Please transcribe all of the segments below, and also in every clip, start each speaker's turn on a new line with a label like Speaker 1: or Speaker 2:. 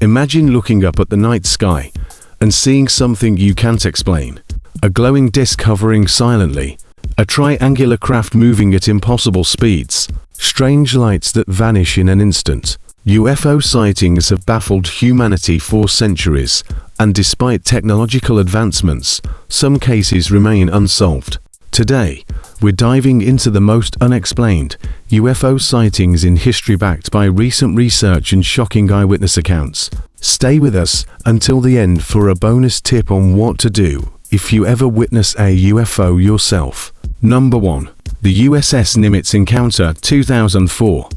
Speaker 1: Imagine looking up at the night sky and seeing something you can't explain. A glowing disk hovering silently, a triangular craft moving at impossible speeds, strange lights that vanish in an instant. UFO sightings have baffled humanity for centuries, and despite technological advancements, some cases remain unsolved. Today, we're diving into the most unexplained UFO sightings in history, backed by recent research and shocking eyewitness accounts. Stay with us until the end for a bonus tip on what to do if you ever witness a UFO yourself. Number 1. The USS Nimitz Encounter, 2004.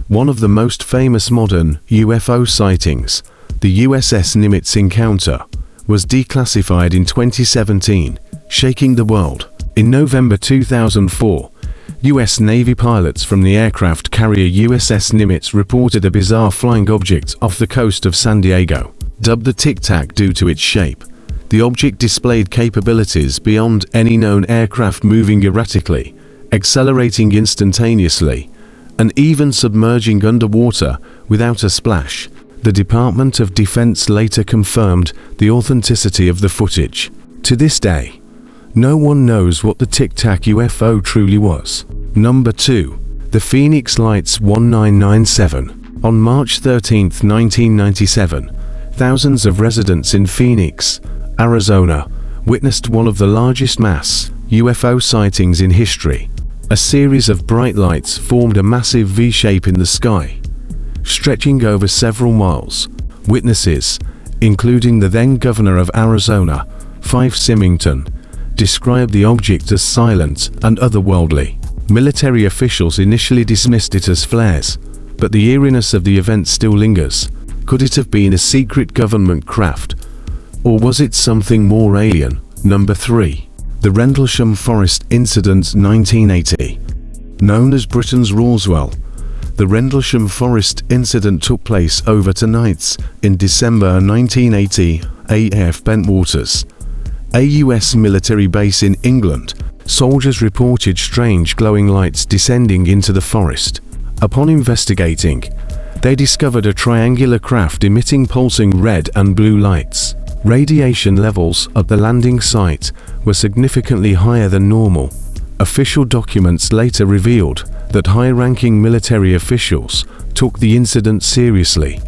Speaker 1: One of the most famous modern UFO sightings, the USS Nimitz Encounter, was declassified in 2017, shaking the world. In November 2004, U.S. Navy pilots from the aircraft carrier USS Nimitz reported a bizarre flying object off the coast of San Diego. Dubbed the Tic Tac due to its shape, the object displayed capabilities beyond any known aircraft, moving erratically, accelerating instantaneously, and even submerging underwater without a splash. The Department of Defense later confirmed the authenticity of the footage. To this day, no one knows what the Tic Tac UFO truly was. Number 2. The Phoenix Lights 1997. On March 13, 1997, thousands of residents in Phoenix, Arizona, witnessed one of the largest mass UFO sightings in history. A series of bright lights formed a massive V-shape in the sky, stretching over several miles. Witnesses, including the then governor of Arizona, Fife Symington, described the object as silent and otherworldly. Military officials initially dismissed it as flares, but the eeriness of the event still lingers. Could it have been a secret government craft, or was it something more alien? Number 3. The Rendlesham Forest Incident, 1980. Known as Britain's Roswell, the Rendlesham Forest incident took place over nights in December 1980 AF Bentwaters, a US military base in England. Soldiers reported strange glowing lights descending into the forest. Upon investigating, they discovered a triangular craft emitting pulsing red and blue lights. Radiation levels at the landing site were significantly higher than normal. Official documents later revealed that high-ranking military officials took the incident seriously,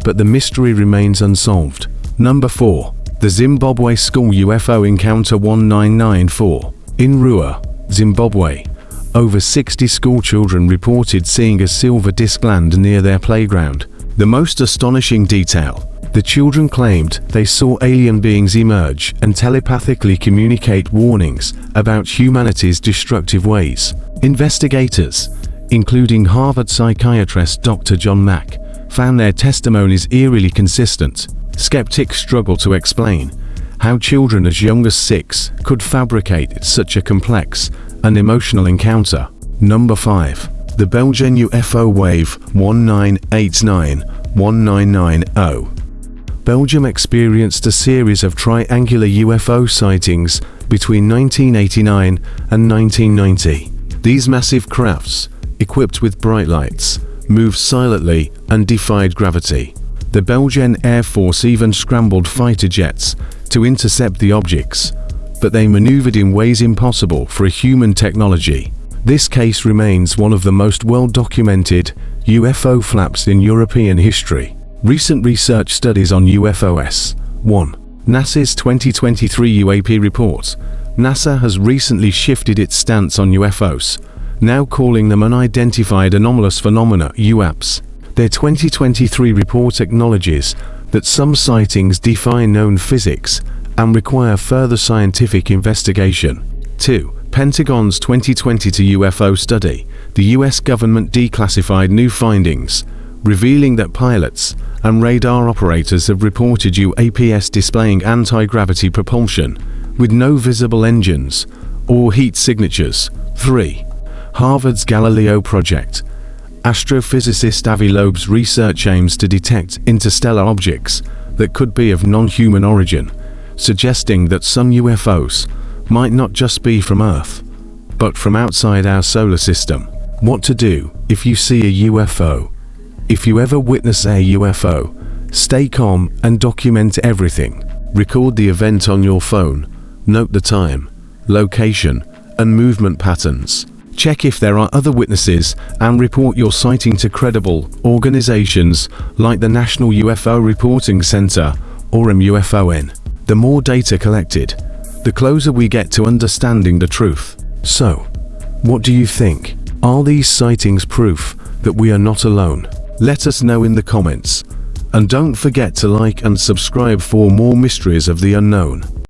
Speaker 1: but the mystery remains unsolved. Number 4. The Zimbabwe School UFO Encounter 1994. In Rua, Zimbabwe, over 60 school children reported seeing a silver disc land near their playground. The most astonishing detail: the children claimed they saw alien beings emerge and telepathically communicate warnings about humanity's destructive ways. Investigators, including Harvard psychiatrist Dr. John Mack, found their testimonies eerily consistent. Skeptics struggle to explain how children as young as 6 could fabricate such a complex and emotional encounter. Number 5. The Belgian UFO Wave 1989-1990. Belgium experienced a series of triangular UFO sightings between 1989 and 1990. These massive crafts, equipped with bright lights, moved silently and defied gravity. The Belgian Air Force even scrambled fighter jets to intercept the objects, but they maneuvered in ways impossible for human technology. This case remains one of the most well-documented UFO flaps in European history. Recent research studies on UFOs. 1. NASA's 2023 UAP report. NASA has recently shifted its stance on UFOs, now calling them unidentified anomalous phenomena, UAPs. Their 2023 report acknowledges that some sightings defy known physics and require further scientific investigation. 2. Pentagon's 2022 UFO study. The US government declassified new findings, revealing that pilots and radar operators have reported UAPs displaying anti-gravity propulsion with no visible engines or heat signatures. 3. Harvard's Galileo project. Astrophysicist Avi Loeb's research aims to detect interstellar objects that could be of non-human origin, suggesting that some UFOs might not just be from Earth, but from outside our solar system. What to do if you see a UFO? If you ever witness a UFO, Stay calm and document everything. Record the event on your phone. Note the time, location, and movement patterns. Check if there are other witnesses and report your sighting to credible organizations like the National UFO Reporting Center or MUFON. The more data collected, the closer we get to understanding the truth. So, what do you think? Are these sightings proof that we are not alone? Let us know in the comments. And don't forget to like and subscribe for more mysteries of the unknown.